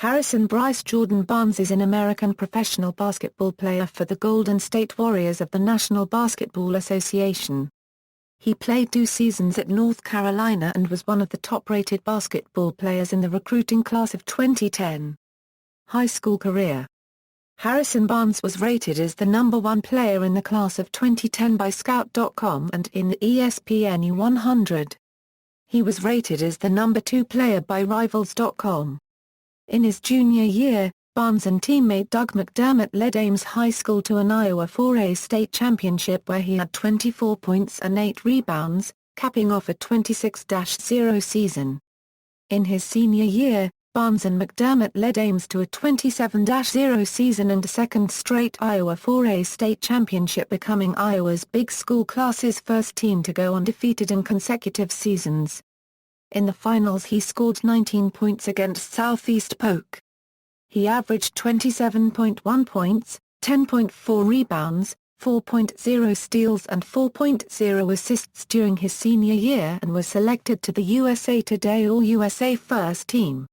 Harrison Bryce Jordan Barnes is an American professional basketball player for the Golden State Warriors of the National Basketball Association. He played 2 seasons at North Carolina and was one of the top-rated basketball players in the recruiting class of 2010. High school career. Harrison Barnes was rated as the number 1 player in the class of 2010 by Scout.com and in the ESPN U100. He was rated as the number 2 player by Rivals.com. In his junior year, Barnes and teammate Doug McDermott led Ames High School to an Iowa 4A state championship where he had 24 points and 8 rebounds, capping off a 26-0 season. In his senior year, Barnes and McDermott led Ames to a 27-0 season and a second straight Iowa 4A state championship, becoming Iowa's big school class's first team to go undefeated in consecutive seasons. In the finals he scored 19 points against Southeast Polk. He averaged 27.1 points, 10.4 rebounds, 4.0 steals and 4.0 assists during his senior year and was selected to the USA Today All-USA First Team.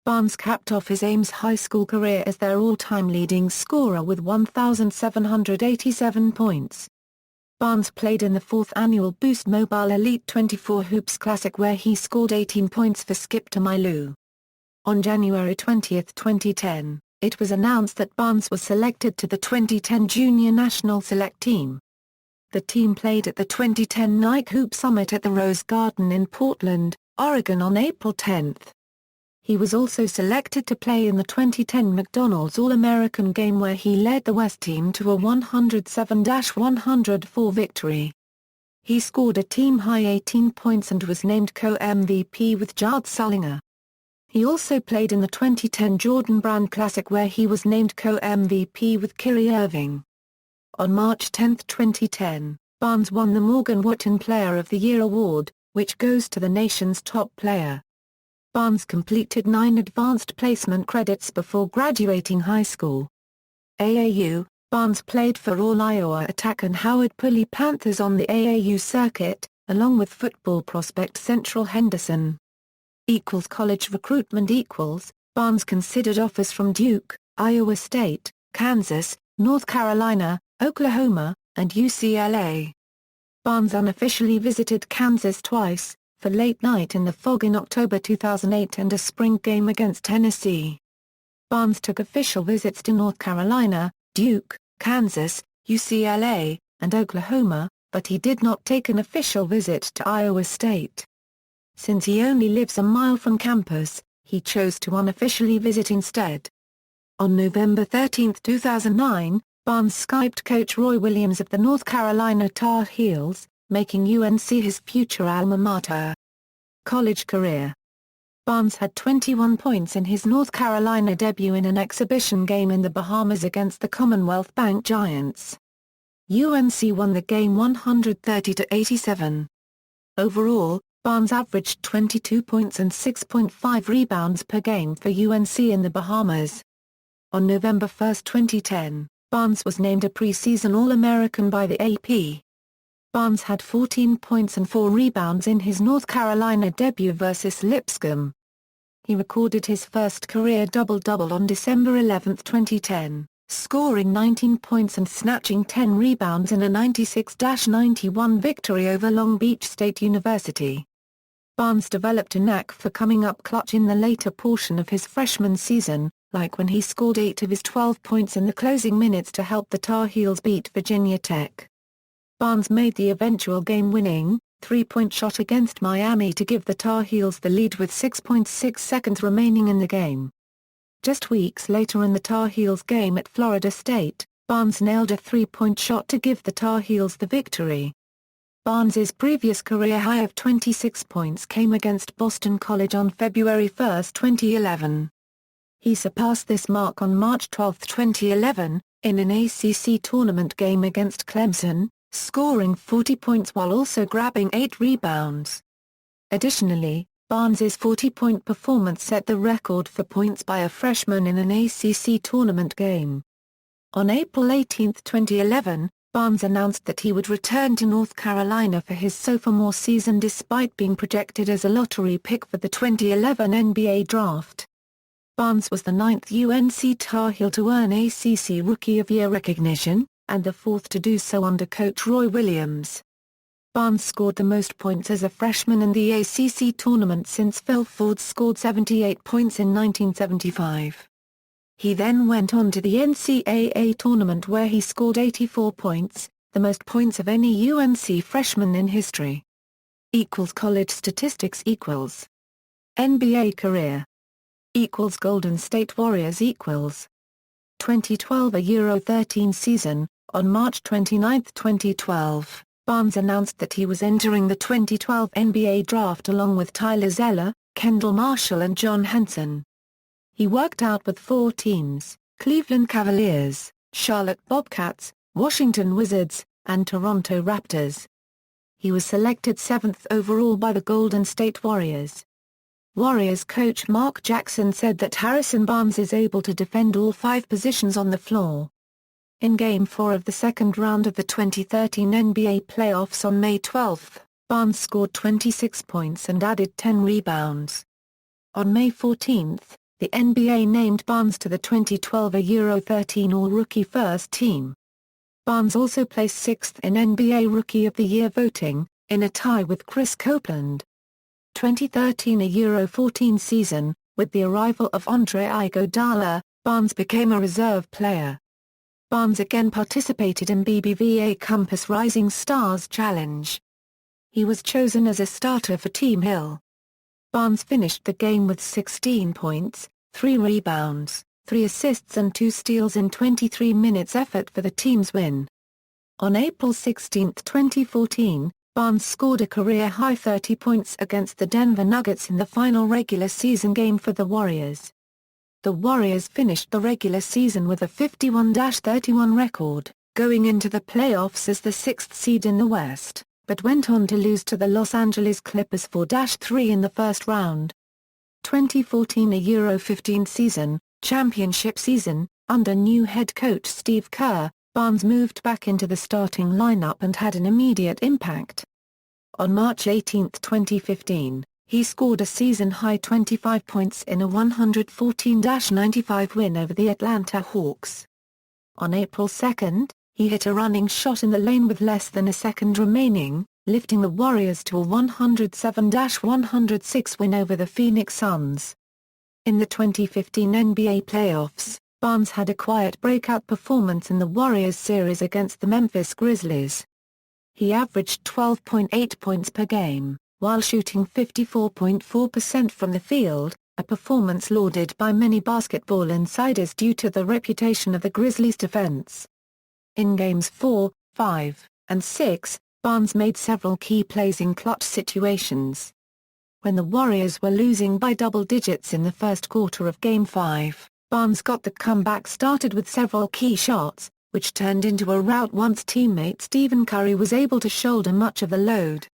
Barnes capped off his Ames High School career as their all-time leading scorer with 1,787 points. Barnes played in the 4th annual Boost Mobile Elite 24 Hoops Classic where he scored 18 points for Skip Tomailu. On January 20, 2010, it was announced that Barnes was selected to the 2010 Junior National Select Team. The team played at the 2010 Nike Hoop Summit at the Rose Garden in Portland, Oregon on April 10. He was also selected to play in the 2010 McDonald's All-American game where he led the West team to a 107-104 victory. He scored a team-high 18 points and was named co-MVP with Jard Sullinger. He also played in the 2010 Jordan Brand Classic where he was named co-MVP with Kyrie Irving. On March 10, 2010, Barnes won the Morgan Wotton Player of the Year award, which goes to the nation's top player. Barnes completed 9 advanced placement credits before graduating high school. AAU, Barnes played for All Iowa Attack and Howard Pulley Panthers on the AAU circuit, along with football prospect Central Henderson. College recruitment Barnes considered offers from Duke, Iowa State, Kansas, North Carolina, Oklahoma, and UCLA. Barnes unofficially visited Kansas twice, for Late Night in the Fog in October 2008 and a spring game against Tennessee. Barnes took official visits to North Carolina, Duke, Kansas, UCLA, and Oklahoma, but he did not take an official visit to Iowa State. Since he only lives a mile from campus, he chose to unofficially visit instead. On November 13, 2009, Barnes Skyped coach Roy Williams of the North Carolina Tar Heels, making UNC his future alma mater. College career. Barnes had 21 points in his North Carolina debut in an exhibition game in the Bahamas against the Commonwealth Bank Giants. UNC won the game 130-87. Overall, Barnes averaged 22 points and 6.5 rebounds per game for UNC in the Bahamas. On November 1, 2010, Barnes was named a preseason All-American by the AP. Barnes had 14 points and 4 rebounds in his North Carolina debut versus Lipscomb. He recorded his first career double-double on December 11, 2010, scoring 19 points and snatching 10 rebounds in a 96-91 victory over Long Beach State University. Barnes developed a knack for coming up clutch in the later portion of his freshman season, like when he scored 8 of his 12 points in the closing minutes to help the Tar Heels beat Virginia Tech. Barnes made the eventual game-winning, 3-point shot against Miami to give the Tar Heels the lead with 6.6 seconds remaining in the game. Just weeks later in the Tar Heels game at Florida State, Barnes nailed a 3-point shot to give the Tar Heels the victory. Barnes's previous career high of 26 points came against Boston College on February 1, 2011. He surpassed this mark on March 12, 2011, in an ACC tournament game against Clemson, scoring 40 points while also grabbing 8 rebounds. Additionally, Barnes's 40-point performance set the record for points by a freshman in an ACC tournament game. On April 18, 2011, Barnes announced that he would return to North Carolina for his sophomore season despite being projected as a lottery pick for the 2011 NBA Draft. Barnes was the 9th UNC Tar Heel to earn ACC Rookie of Year recognition, and the 4th to do so under coach Roy Williams. Barnes scored the most points as a freshman in the ACC tournament since Phil Ford scored 78 points in 1975. He then went on to the NCAA tournament where he scored 84 points, the most points of any UNC freshman in history. College statistics NBA career Golden State Warriors 2012 a Euro 13 season. On March 29, 2012, Barnes announced that he was entering the 2012 NBA draft along with Tyler Zeller, Kendall Marshall and John Henson. He worked out with 4 teams: Cleveland Cavaliers, Charlotte Bobcats, Washington Wizards, and Toronto Raptors. He was selected 7th overall by the Golden State Warriors. Warriors coach Mark Jackson said that Harrison Barnes is able to defend all 5 positions on the floor. In Game 4 of the second round of the 2013 NBA playoffs on May 12, Barnes scored 26 points and added 10 rebounds. On May 14, the NBA named Barnes to the 2012 Euro 13 All-Rookie First Team. Barnes also placed 6th in NBA Rookie of the Year voting, in a tie with Chris Copeland. 2013 Euro 14 season, with the arrival of Andre Iguodala, Barnes became a reserve player. Barnes again participated in BBVA Compass Rising Stars Challenge. He was chosen as a starter for Team Hill. Barnes finished the game with 16 points, 3 rebounds, 3 assists and 2 steals in 23 minutes effort for the team's win. On April 16, 2014, Barnes scored a career-high 30 points against the Denver Nuggets in the final regular season game for the Warriors. The Warriors finished the regular season with a 51-31 record, going into the playoffs as the 6th seed in the West, but went on to lose to the Los Angeles Clippers 4-3 in the first round. 2014 Euro 15 season, championship season, under new head coach Steve Kerr, Barnes moved back into the starting lineup and had an immediate impact. On March 18, 2015, he scored a season-high 25 points in a 114-95 win over the Atlanta Hawks. On April 2, he hit a running shot in the lane with less than a second remaining, lifting the Warriors to a 107-106 win over the Phoenix Suns. In the 2015 NBA playoffs, Barnes had a quiet breakout performance in the Warriors series against the Memphis Grizzlies. He averaged 12.8 points per game, while shooting 54.4% from the field, a performance lauded by many basketball insiders due to the reputation of the Grizzlies' defense. In Games 4, 5, and 6, Barnes made several key plays in clutch situations. When the Warriors were losing by double digits in the first quarter of Game 5, Barnes got the comeback started with several key shots, which turned into a rout once teammate Stephen Curry was able to shoulder much of the load.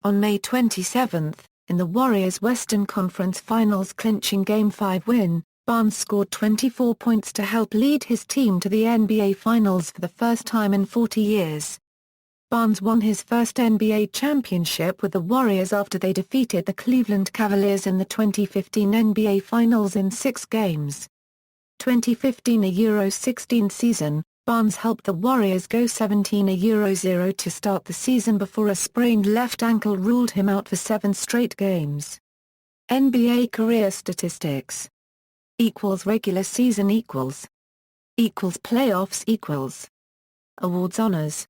On May 27, in the Warriors' Western Conference Finals clinching Game 5 win, Barnes scored 24 points to help lead his team to the NBA Finals for the first time in 40 years. Barnes won his first NBA championship with the Warriors after they defeated the Cleveland Cavaliers in the 2015 NBA Finals in 6 games. 2015 Euro 16 season, Barnes helped the Warriors go 17-0 to start the season before a sprained left ankle ruled him out for 7 straight games. NBA career statistics regular season playoffs awards honors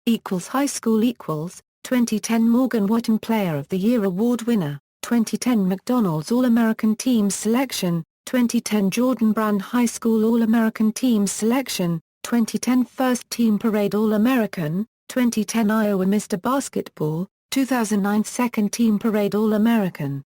high school 2010 Morgan Wotton Player of the Year Award winner, 2010 McDonald's All-American Teams Selection, 2010 Jordan Brand High School All-American Teams Selection, 2010 First Team Parade All-American, 2010 Iowa Mr. Basketball, 2009 Second Team Parade All-American.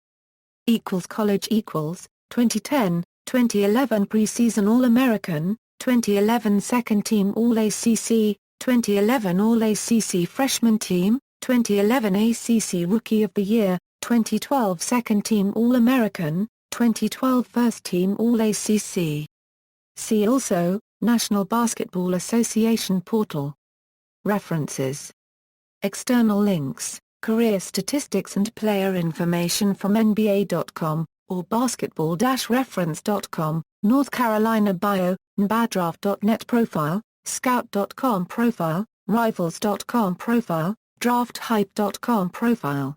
College 2010, 2011 Preseason All-American, 2011 Second Team All-ACC, 2011 All-ACC Freshman Team, 2011 ACC Rookie of the Year, 2012 Second Team All-American, 2012 First Team All-ACC. See also, National Basketball Association Portal. References. External links, career statistics and player information from NBA.com, or basketball-reference.com, North Carolina bio, nbadraft.net profile, scout.com profile, rivals.com profile, drafthype.com profile.